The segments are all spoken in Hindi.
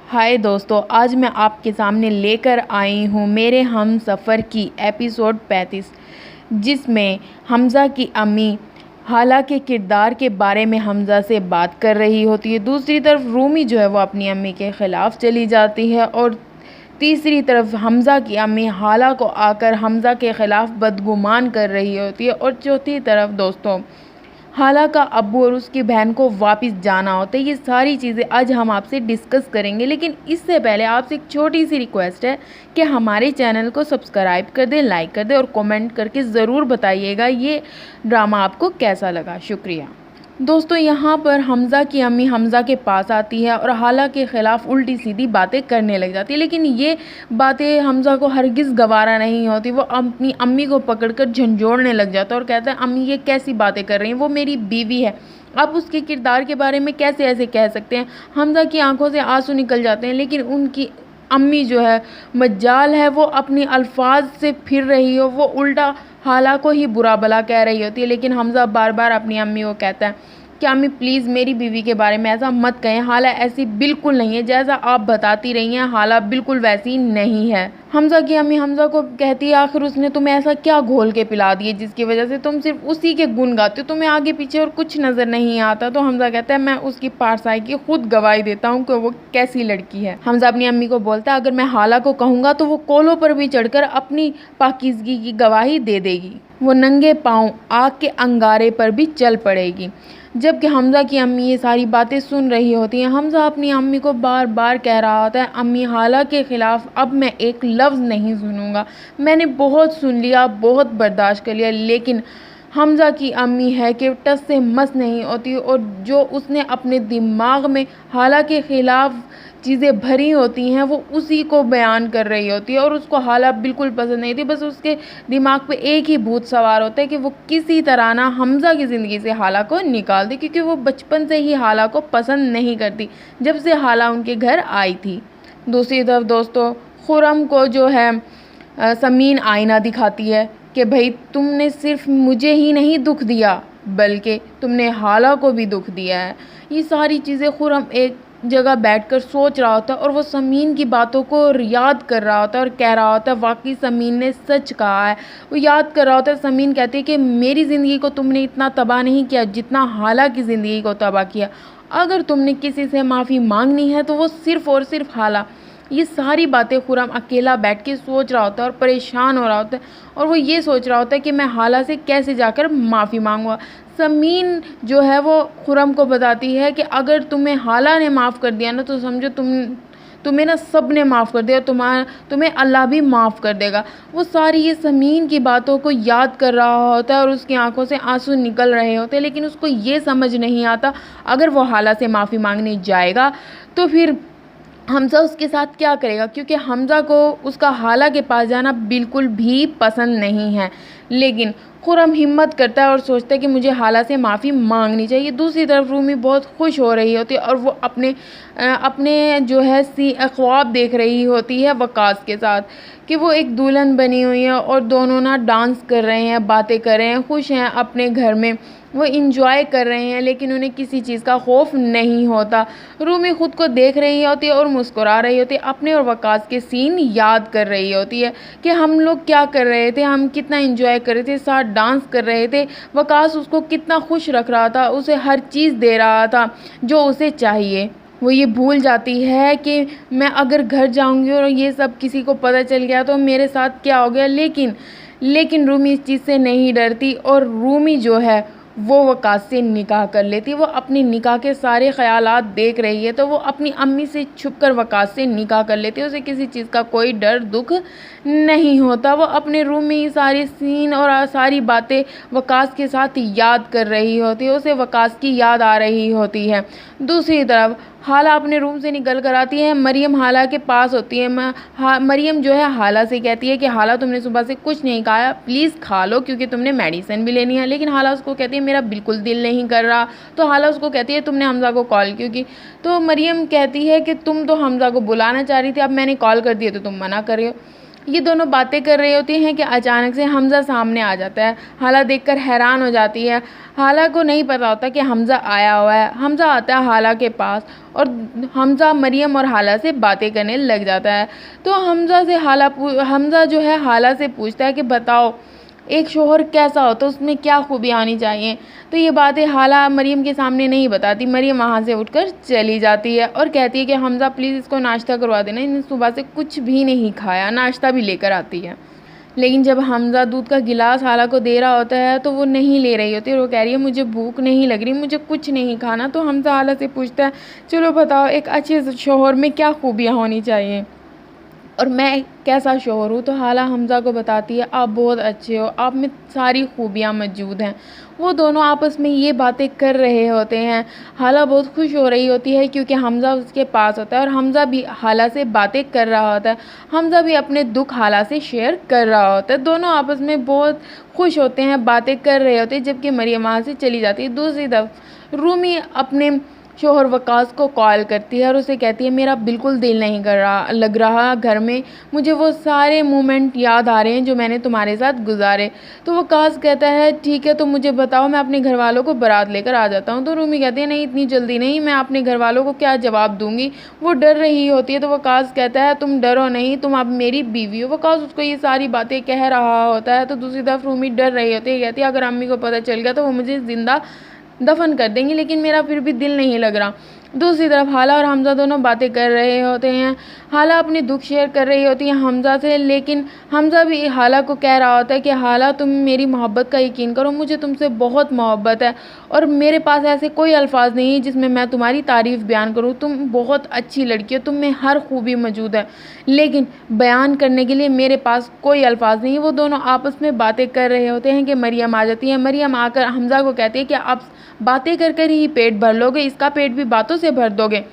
हाय दोस्तों, आज मैं आपके सामने लेकर आई हूँ मेरे हम सफ़र की एपिसोड 35, जिसमें हमज़ा की अम्मी हाला के किरदार के बारे में हमज़ा से बात कर रही होती है। दूसरी तरफ रूमी जो है वो अपनी अम्मी के ख़िलाफ़ चली जाती है और तीसरी तरफ हमज़ा की अम्मी हाला को आकर हमज़ा के ख़िलाफ़ बदगुमान कर रही होती है। और चौथी तरफ दोस्तों, हाला का अब्बू और उसकी बहन को वापस जाना होता है। ये सारी चीज़ें आज हम आपसे डिस्कस करेंगे, लेकिन इससे पहले आपसे एक छोटी सी रिक्वेस्ट है कि हमारे चैनल को सब्सक्राइब कर दें, लाइक कर दें और कमेंट करके ज़रूर बताइएगा ये ड्रामा आपको कैसा लगा। शुक्रिया दोस्तों। यहाँ पर हमज़ा की अम्मी हमज़ा के पास आती है और हाला के ख़िलाफ़ उल्टी सीधी बातें करने लग जाती है, लेकिन ये बातें हमज़ा को हरगिज़ गवारा नहीं होती। वो अपनी अम्मी को पकड़कर झंझोड़ने लग जाता है और कहता है, अम्मी ये कैसी बातें कर रही हैं, वो मेरी बीवी है, आप उसके किरदार के बारे में कैसे ऐसे कह सकते हैं। हमज़ा की आंखों से आंसू निकल जाते हैं, लेकिन उनकी अम्मी जो है मज्जाल है, वो अपनी अल्फाज से फिर रही हो, वो उल्टा हाला को ही बुरा भला कह रही होती है। लेकिन हमज़ा बार बार अपनी अम्मी को कहता है कि अम्मी प्लीज़ मेरी बीवी के बारे में ऐसा मत कहें, हाला ऐसी बिल्कुल नहीं है, जैसा आप बताती रही हैं हाला बिल्कुल वैसी नहीं है। हमज़ा की अम्मी हमज़ा को कहती है, आखिर उसने तुम्हें ऐसा क्या घोल के पिला दिए जिसकी वजह से तुम सिर्फ उसी के गुण गाते हो, तुम्हें आगे पीछे और कुछ नज़र नहीं आता। तो हमज़ा कहता है, मैं उसकी पारसाई की खुद गवाही देता हूँ कि वो कैसी लड़की है। हमज़ा अपनी अम्मी को बोलता है, अगर मैं हाला को कहूँगा तो वो कोलों पर भी चढ़कर अपनी पाकीज़गी की गवाही दे देगी, वो नंगे पाँव आग के अंगारे पर भी चल पड़ेगी। जबकि हमज़ा की अम्मी ये सारी बातें सुन रही होती हैं, हमज़ा अपनी अम्मी को बार बार कह रहा होता है, अम्मी हाला के ख़िलाफ़ अब मैं एक लफ्ज़ नहीं सुनूंगा, मैंने बहुत सुन लिया, बहुत बर्दाश्त कर लिया। लेकिन हमज़ा की अम्मी है कि टस से मस नहीं होती और जो उसने अपने दिमाग में हाला के ख़िलाफ़ चीज़ें भरी होती हैं वो उसी को बयान कर रही होती है और उसको हाला बिल्कुल पसंद नहीं थी। बस उसके दिमाग पे एक ही भूत सवार होता है कि वो किसी तरह ना हमज़ा की ज़िंदगी से हाला को निकाल दे, क्योंकि वो बचपन से ही हाला को पसंद नहीं करती जब से हाला उनके घर आई थी। दूसरी तरफ दोस्तों, खुर्रम को जो है समीन आईना दिखाती है कि भाई तुमने सिर्फ मुझे ही नहीं दुख दिया बल्कि तुमने हाला को भी दुख दिया है। ये सारी चीज़ें खुर्रम एक जगह बैठकर सोच रहा होता है और वो समीन की बातों को याद कर रहा होता है और कह रहा होता है, वाकई समीन ने सच कहा है। वो याद कर रहा होता है, समीन कहती है कि मेरी ज़िंदगी को तुमने इतना तबाह नहीं किया जितना हाला की ज़िंदगी को तबाह किया। अगर तुमने किसी से माफ़ी मांगनी है तो वो सिर्फ़ और सिर्फ हाला। ये सारी बातें खुर्रम अकेला बैठ के सोच रहा होता है और परेशान हो रहा होता है और वो ये सोच रहा होता है कि मैं हाला से कैसे जाकर माफ़ी मांगूंगा। समीन जो है वो खुर्रम को बताती है कि अगर तुम्हें हाला ने माफ़ कर दिया ना तो समझो तुम्हें ना सब ने माफ़ कर दिया, तुम्हें अल्लाह भी माफ़ कर देगा। वो सारी ये समीन की बातों को याद कर रहा होता है और उसकी आंखों से आंसू निकल रहे होते हैं, लेकिन उसको ये समझ नहीं आता अगर वो हाला से माफ़ी मांगने जाएगा तो फिर हमज़ा उसके साथ क्या करेगा, क्योंकि हमज़ा को उसका हाला के पास जाना बिल्कुल भी पसंद नहीं है। लेकिन खुर्रम हिम्मत करता है और सोचता है कि मुझे हाला से माफ़ी मांगनी चाहिए। दूसरी तरफ रूमी बहुत खुश हो रही होती है और वो अपने जो है ख्वाब देख रही होती है वकास के साथ कि वो एक दुल्हन बनी हुई है और दोनों ना डांस कर रहे हैं, बातें कर रहे हैं, खुश हैं अपने घर में, वो इंजॉय कर रहे हैं, लेकिन उन्हें किसी चीज़ का खौफ नहीं होता। रूमी ख़ुद को देख रही होती है और मुस्कुरा रही होती है, अपने और वकास के सीन याद कर रही होती है कि हम लोग क्या कर रहे थे, हम कितना इंजॉय कर रहे थे, साथ डांस कर रहे थे, वकास उसको कितना खुश रख रहा था, उसे हर चीज़ दे रहा था जो उसे चाहिए। वो ये भूल जाती है कि मैं अगर घर जाऊंगी और ये सब किसी को पता चल गया तो मेरे साथ क्या हो गया। लेकिन रूमी इस चीज़ से नहीं डरती और रूमी जो है वो वकास से निकाह कर लेती है। वो अपनी निकाह के सारे ख़यालात देख रही है तो वो अपनी अम्मी से छुपकर वकास से निकाह कर लेती है। उसे किसी चीज़ का कोई डर दुख नहीं होता। वो अपने रूम में ही सारे सीन और सारी बातें वकास के साथ याद कर रही होती है, उसे वकास की याद आ रही होती है। दूसरी तरफ हाला अपने रूम से निकल कर आती है, मरियम हाला के पास होती है। मरियम जो है हाला से कहती है कि हाला तुमने सुबह से कुछ नहीं खाया, प्लीज़ खा लो क्योंकि तुमने मेडिसिन भी लेनी है। लेकिन हाला उसको कहती है मेरा बिल्कुल दिल नहीं कर रहा। तो हाला उसको कहती है तुमने हमज़ा को कॉल क्यों की। तो मरियम कहती है कि तुम तो हमज़ा को बुलाना चाह रही थी, अब मैंने कॉल कर दिया तो तुम मना कर रहे हो। ये दोनों बातें कर रही होती हैं कि अचानक से हमज़ा सामने आ जाता है। हाला देखकर हैरान हो जाती है। हाला को नहीं पता होता कि हमज़ा आया हुआ है। हमज़ा आता है हाला के पास और हमज़ा मरियम और हाला से बातें करने लग जाता है। तो हमज़ा जो है हाला से पूछता है कि बताओ एक शोहर कैसा हो तो उसमें क्या खूबियाँ आनी चाहिए। तो ये बातें हाला मरियम के सामने नहीं बताती। मरियम वहाँ से उठकर चली जाती है और कहती है कि हमज़ा प्लीज़ इसको नाश्ता करवा देना, इसने सुबह से कुछ भी नहीं खाया। नाश्ता भी लेकर आती है, लेकिन जब हमज़ा दूध का गिलास हाला को दे रहा होता है तो वो नहीं ले रही होती और वो कह रही है मुझे भूख नहीं लग रही, मुझे कुछ नहीं खाना। तो हमज़ा हाला से पूछता है चलो बताओ एक अच्छे शोहर में क्या खूबियाँ होनी चाहिए और मैं कैसा शोहर हूँ। तो हाला हमज़ा को बताती है आप बहुत अच्छे हो, आप में सारी खूबियाँ मौजूद हैं। वो दोनों आपस में ये बातें कर रहे होते हैं। हाला बहुत खुश हो रही होती है क्योंकि हमज़ा उसके पास होता है और हमज़ा भी हाला से बातें कर रहा होता है। हमज़ा भी अपने दुख हाला से शेयर कर रहा होता है। दोनों आपस में बहुत खुश होते हैं, बातें कर रहे होते हैं, जबकि मरियम वहाँ से चली जाती है। दूसरी तरफ रूमी अपने शोहर वकास को कॉल करती है और उसे कहती है मेरा बिल्कुल दिल नहीं लग रहा घर में, मुझे वो सारे मोमेंट याद आ रहे हैं जो मैंने तुम्हारे साथ गुजारे। तो वकास कहता है ठीक है तो मुझे बताओ, मैं अपने घर वालों को बारात लेकर आ जाता हूँ। तो रूमी कहती है नहीं इतनी जल्दी नहीं, मैं अपने घर वालों को क्या जवाब दूँगी। वो डर रही होती है। तो वकास कहता है तुम डरो नहीं, तुम अब मेरी बीवी हो। वकास उसको ये सारी बातें कह रहा होता है। तो दूसरी तरफ रूमी डर रही होती है, कहती है अगर अम्मी को पता चल गया तो वो मुझे ज़िंदा दफन कर देंगी, लेकिन मेरा फिर भी दिल नहीं लग रहा। दूसरी तरफ हाला और हमज़ा दोनों बातें कर रहे होते हैं। हाला अपनी दुख शेयर कर रही होती है हमज़ा से, लेकिन हमज़ा भी हाला को कह रहा होता है कि हाला तुम मेरी मोहब्बत का यकीन करो, मुझे तुमसे बहुत मोहब्बत है और मेरे पास ऐसे कोई अल्फाज नहीं है जिसमें मैं तुम्हारी तारीफ़ बयान करूँ। तुम बहुत अच्छी लड़की हो, तुम में हर खूबी मौजूद है, लेकिन बयान करने के लिए मेरे पास कोई अल्फाज नहीं है। वो दोनों आपस में बातें कर रहे होते हैं कि मरियम आ जाती है। मरियम आकर हमज़ा को कहती है कि आप बातें कर कर ही पेट भर लोगे, इसका पेट भी बातों से भर दोगे,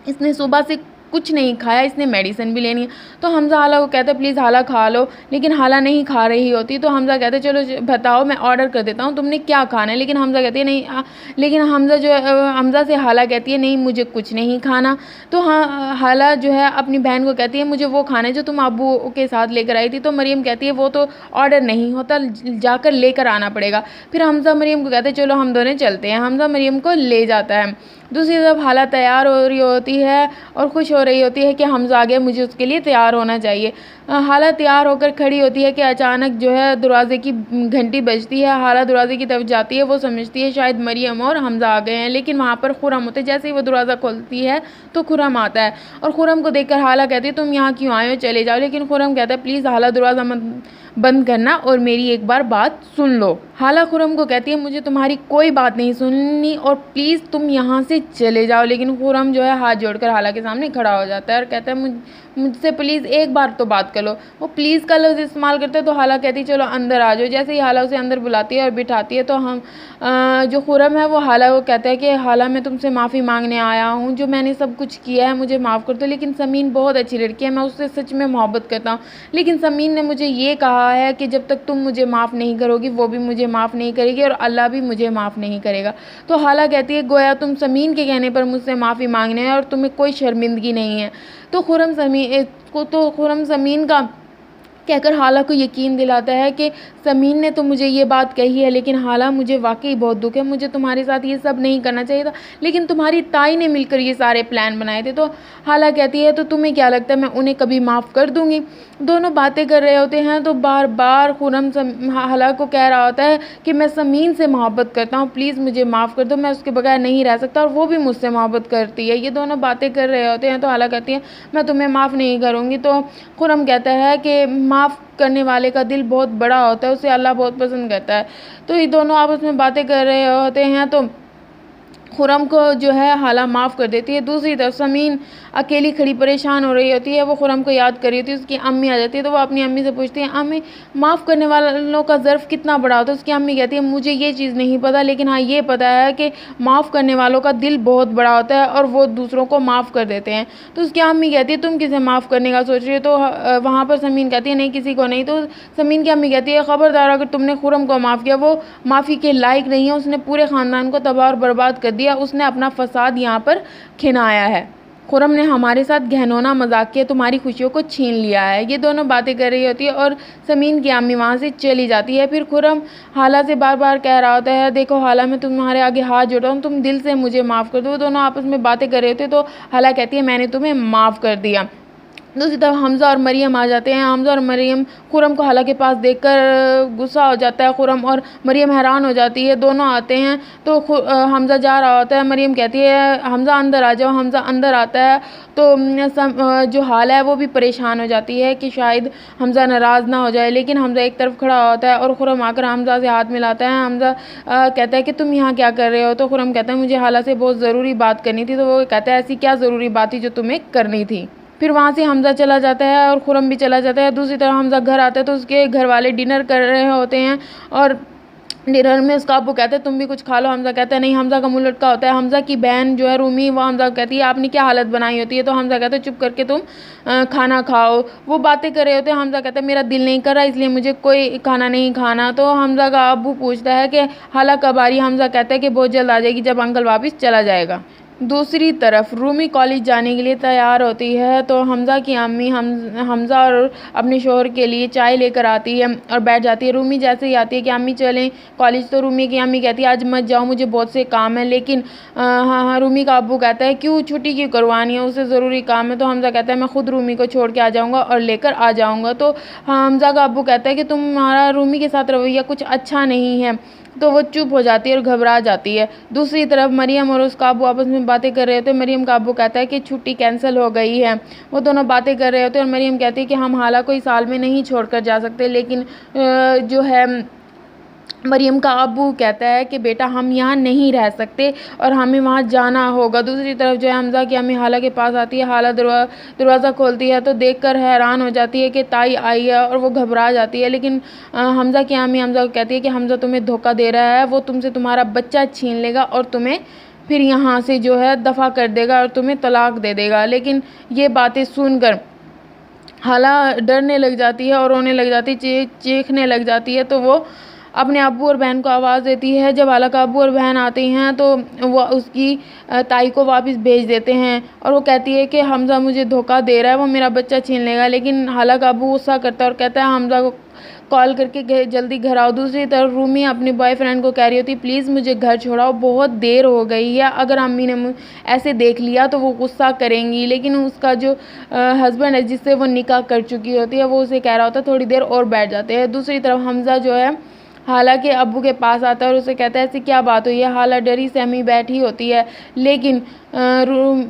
इसने सुबह से कुछ नहीं खाया, इसने मेडिसिन भी लेनी है। तो हमज़ा हाला को कहता है प्लीज़ हाला खा लो, लेकिन हाला नहीं खा रही होती। तो हमज़ा कहते हैं चलो बताओ मैं ऑर्डर कर देता हूँ, तुमने क्या खाना है। लेकिन हमज़ा कहती है नहीं, लेकिन हमज़ा से हाला कहती है नहीं मुझे कुछ नहीं खाना। तो हाँ हाला जो है अपनी बहन को कहती है मुझे वो खाना है जो तुम अब्बू के साथ लेकर आई थी। तो मरियम कहती है वो तो ऑर्डर नहीं होता, जाकर लेकर आना पड़ेगा। फिर हमज़ा मरियम को कहते हैं चलो हम दोनों चलते हैं। हमज़ा मरियम को ले जाता है। दूसरी तरफ हाला तैयार हो रही होती है और खुश हो रही होती है कि हमज़ा आ गया, मुझे उसके लिए तैयार होना चाहिए। हाला तैयार होकर खड़ी होती है कि अचानक जो है दरवाज़े की घंटी बजती है। हाला दरवाज़े की तरफ जाती है, वो समझती है शायद मरियम और हमज़ा आ गए हैं, लेकिन वहाँ पर खुरम होते हैं। जैसे ही वो दरवाज़ा खोलती है तो खुरम आता है और खुरम को देखकर हाला कहती है तुम यहाँ क्यों आए हो, चले जाओ। लेकिन खुरम कहता है प्लीज़ हाला दरवाज़ा मत बंद करना और मेरी एक बार बात सुन लो। हाला खुरम को कहती है मुझे तुम्हारी कोई बात नहीं सुननी और प्लीज़ तुम यहाँ से चले जाओ। लेकिन खुरम जो है हाथ जोड़कर हाला के सामने खड़ा हो जाता है और कहता है मुझसे प्लीज़ एक बार तो बात कर लो। वो प्लीज़ का लफ्ज़ इस्तेमाल करते हैं। तो हाला कहती है चलो अंदर आ जाओ। जैसे ही हाला उसे अंदर बुलाती है और बिठाती है तो हम जो खुरम है वो हाला को कहता है कि हाला मैं तुमसे माफ़ी मांगने आया हूँ, जो मैंने सब कुछ किया है मुझे माफ़ कर दो। लेकिन समीन बहुत अच्छी लड़की है, मैं उससे सच में मोहब्बत करता हूँ, लेकिन समीन ने मुझे ये कहा है कि जब तक तुम मुझे माफ़ नहीं करोगी वो भी मुझे माफ़ नहीं करेगी और अल्लाह भी मुझे माफ़ नहीं करेगा। तो हाला कहती है गोया तुम समीन के कहने पर मुझसे माफ़ी मांगने हैं और तुम्हें कोई शर्मिंदगी नहीं है। तो खुरम समीन का कहकर हाला को यकीन दिलाता है कि समीन ने तो मुझे ये बात कही है, लेकिन हाला मुझे वाकई बहुत दुख है, मुझे तुम्हारे साथ ये सब नहीं करना चाहिए था, लेकिन तुम्हारी ताई ने मिलकर ये सारे प्लान बनाए थे। तो हाला कहती है तो तुम्हें क्या लगता है मैं उन्हें कभी माफ़ कर दूँगी। दोनों बातें कर रहे होते हैं तो बार बार खुरम हाला को कह रहा होता है कि मैं समीन से मोहब्बत करता हूँ, प्लीज़ मुझे माफ़ कर दो, मैं उसके बगैर नहीं रह सकता और वो भी मुझसे मोहब्बत करती है। ये दोनों बातें कर रहे होते हैं तो हाला कहती है मैं तुम्हें माफ़ नहीं करूँगी। तो खुरम कहता है कि माफ़ करने वाले का दिल बहुत बड़ा होता है, उसे अल्लाह बहुत पसंद करता है। तो ये दोनों आपस में बातें कर रहे होते हैं तो खुरम को जो है हाला माफ़ कर देती है। दूसरी तरफ समीन अकेली खड़ी परेशान हो रही होती है, वो खुरम को याद कर रही होती है। उसकी अम्मी आ जाती है तो वो अपनी अम्मी से पूछती है अम्मी माफ़ करने वालों का ज़र्फ़ कितना बड़ा होता है। उसकी अम्मी कहती है मुझे ये चीज़ नहीं पता, लेकिन हाँ ये पता है कि माफ़ करने वालों का दिल बहुत बड़ा होता है और वो दूसरों को माफ़ कर देते हैं। तो उसकी अम्मी कहती है तुम किसे माफ़ करने का सोच रही हो। तो वहाँ पर समीन कहती है नहीं किसी को नहीं। तो समीन की अम्मी कहती है ख़बरदार अगर तुमने खुरम को माफ़ किया, वो माफ़ी के लायक नहीं है, उसने पूरे ख़ानदान को तबाह और बर्बाद कर दिया, उसने अपना फसाद यहाँ पर खिनाया है। खुरम ने हमारे साथ घिनौना मजाक किया, तुम्हारी खुशियों को छीन लिया है। ये दोनों बातें कर रही होती है और समीन की अम्मी वहाँ से चली जाती है। फिर खुरम हाला से बार बार कह रहा होता है, देखो हाला मैं तुम्हारे आगे हाथ जोड़ रहा हूँ, तुम दिल से मुझे माफ़ कर दो। वो दोनों आपस में बातें कर रहे होते तो हाला कहती है, मैंने तुम्हें माफ़ कर दिया। दूसरी तरफ हमज़ा और मरियम आ जाते हैं। हमज़ा और मरियम खुरम को हाला के पास देखकर गुस्सा हो जाता है। खुरम और मरियम हैरान हो जाती है। दोनों आते हैं तो हमज़ा जा रहा होता है। मरियम कहती है, हमज़ा अंदर आ जाओ। हमज़ा अंदर आता है तो जो हाला है वो भी परेशान हो जाती है कि शायद हमज़ा नाराज़ ना हो जाए, लेकिन हमज़ा एक तरफ खड़ा होता है और खुरम आकर हमज़ा से हाथ मिलाता है। हमज़ा कहता है कि तुम यहाँ क्या कर रहे हो? तो खुरम कहता है, मुझे हाला से बहुत ज़रूरी बात करनी थी। तो वो कहता है, ऐसी क्या ज़रूरी बात थी जो तुम्हें करनी थी? फिर वहाँ से हमज़ा चला जाता है और खुरम भी चला जाता है। दूसरी तरफ हमज़ा घर आता है तो उसके घर वाले डिनर कर रहे होते हैं और डिनर में उसका अब्बू कहते हैं, तुम भी कुछ खा लो। हमज़ा कहता है, नहीं। हमज़ा का मुँह लटका होता है। हमज़ा की बहन जो है रूमी, वो हमज़ा कहती है, आपने क्या हालत बनाई होती है? तो हमज़ा कहता है, चुप करके तुम खाना खाओ। वो बातें कर रहे होते हैं। हमज़ा कहता है, मेरा दिल नहीं कर रहा इसलिए मुझे कोई खाना नहीं खाना। तो हमज़ा का अब्बू पूछता है कि हाला कब आ रही है? हमज़ा कहता है कि बहुत जल्द आ जाएगी, जब अंकल वापस चला जाएगा। दूसरी तरफ रूमी कॉलेज जाने के लिए तैयार होती है तो हमज़ा की अम्मी हमज़ा और अपने शौहर के लिए चाय लेकर आती है और बैठ जाती है। रूमी जैसे ही आती है कि अम्मी चलें कॉलेज, तो रूमी की अम्मी कहती है, आज मत जाओ, मुझे बहुत से काम है। लेकिन हाँ, रूमी का अब्बू कहता है, क्यों छुट्टी क्यों करवानी है, उसे ज़रूरी काम है। तो हमज़ा कहता है, मैं खुद रूमी को छोड़ के आ जाऊँगा और लेकर आ जाऊँगा। तो हमज़ा का अब्बू कहता है कि तुम्हारा रूमी के साथ रवैया कुछ अच्छा नहीं है। तो वो चुप हो जाती है और घबरा जाती है। दूसरी तरफ मरियम और उसका अब्बू आपस में बातें कर रहे होते हैं। मरियम का अब्बू कहता है कि छुट्टी कैंसिल हो गई है। वो दोनों बातें कर रहे होते हैं और मरियम कहती है कि हम हाला को इस साल में नहीं छोड़कर जा सकते। लेकिन जो है मरियम का अब्बू कहता है कि बेटा हम यहाँ नहीं रह सकते और हमें वहाँ जाना होगा। दूसरी तरफ जो है हमज़ा की अम्मी हाला के पास आती है। हाला दरवाज़ा खोलती है तो देखकर हैरान हो जाती है कि ताई आई है और वो घबरा जाती है। लेकिन हमज़ा की अम्मी हमज़ा को कहती है कि हमज़ा तुम्हें धोखा दे रहा है, वो तुमसे तुम्हारा बच्चा छीन लेगा और तुम्हें फिर यहाँ से जो है दफ़ा कर देगा और तुम्हें तलाक दे देगा। लेकिन ये बातें सुनकर हाला डरने लग जाती है और रोने लग जाती है, चीखने लग जाती है। तो वो अपने अब्बू और बहन को आवाज़ देती है। जब हाला का अब्बू और बहन आती हैं तो वो उसकी ताई को वापस भेज देते हैं और वो कहती है कि हमज़ा मुझे धोखा दे रहा है, वो मेरा बच्चा छीन लेगा। लेकिन हाला का अब्बू गुस्सा करता है और कहता है, हमज़ा को कॉल करके जल्दी घर आओ। दूसरी तरफ रूमी अपने बॉयफ्रेंड को कह रही होती, प्लीज़ मुझे घर छोड़ाओ, बहुत देर हो गई है, अगर अम्मी ने ऐसे देख लिया तो वो गुस्सा करेंगी। लेकिन उसका जो हस्बैंड है जिससे वो निकाह कर चुकी होती है वो उसे कह रहा होता है थोड़ी देर और बैठ जाते हैं। दूसरी तरफ हमज़ा जो है हाला के अब्बू के पास आता है और उसे कहता है, ऐसी क्या बात हुई है? हाला डरी सहमी बैठी होती है। लेकिन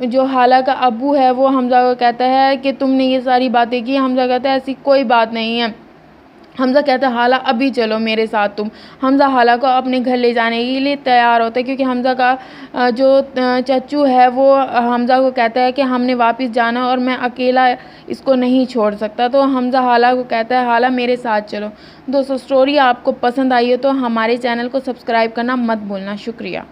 जो हाला का अब्बू है वो हमज़ा को कहता है कि तुमने ये सारी बातें की। हमज़ा कहता है, ऐसी कोई बात नहीं है। हमज़ा कहता है, हाला अभी चलो मेरे साथ तुम। हमज़ा हाला को अपने घर ले जाने के लिए तैयार होता है क्योंकि हमज़ा का जो चच्चू है वो हमज़ा को कहता है कि हमने वापस जाना और मैं अकेला इसको नहीं छोड़ सकता। तो हमज़ा हाला को कहता है, हाला मेरे साथ चलो। दोस्तों, स्टोरी आपको पसंद आई हो तो हमारे चैनल को सब्सक्राइब करना मत भूलना। शुक्रिया।